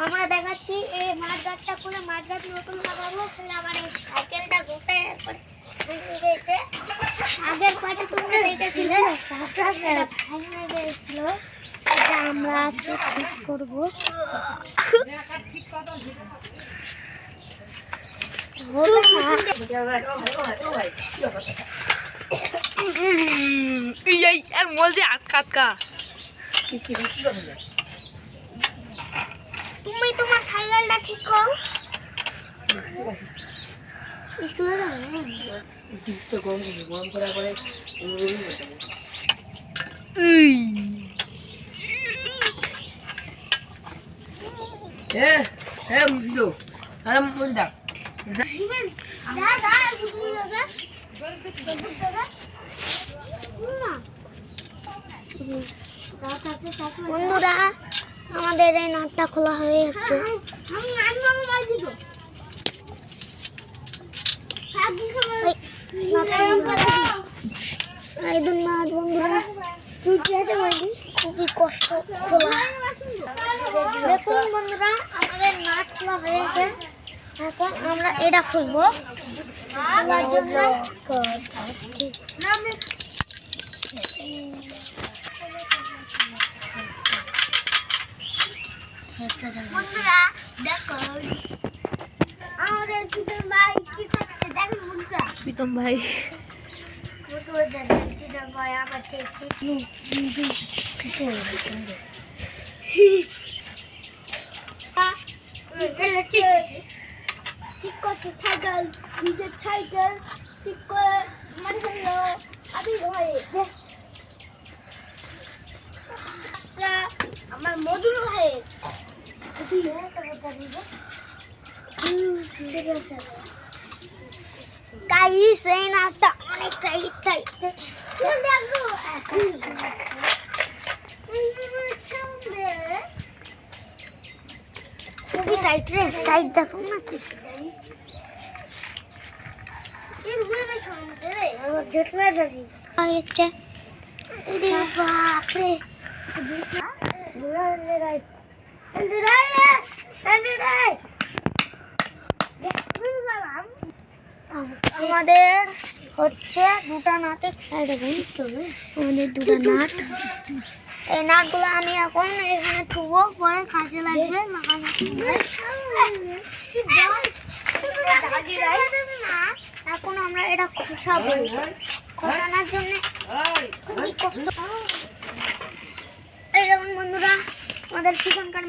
আমরা দেখাচ্ছি এই মাঠঘাটটা খুলে মাঠঘাট নতুন লাগাবো, খুলে আবার এই সাইকেলটা গোটায় একবার ভেঙে গেছে। আগের পাটে তোমরা দেখেছিলে ভেঙে গিয়েছিল, এটা আমরা আজকে ঠিক করবো। তুমি তোমার সাইকেলটা ঠিক করো। স্কুলে গরম করার পরে বন্ধুরা আমাদের এই নাটটা খোলা হয়ে যাচ্ছে। বন্ধুরা খুবই কষ্ট খোলা। দেখুন বন্ধুরা আমাদের নাট খোলা হয়েছে, এখন আমরা এটা খুলবো। বন্ধুরা দেখো আমাদের প্রীতম ভাই কি করছে, দেখুন বন্ধুরা প্রীতম ভাই আবার ঠিক করছে সাইকেল, নিজের সাইকেল ঠিক করে মানে হলো আবির ভাই। আমার মধুর ভাই গাইস এই নাটটা অনেক টাইট টাইট, খুবই টাইট রে, টাইট দা শুন না কি দেখুন আমাদের হচ্ছে দুটা নাটে আমাদের দুটা নাট। এই নাটগুলো আমি এখন এখানে থুবো, পরে কাজে লাগবে। এখন আমরা এটা খোসাবো, খোসানোর জন্য খুবই কষ্ট। এই যেমন বন্ধুরা আমাদের সেখানকার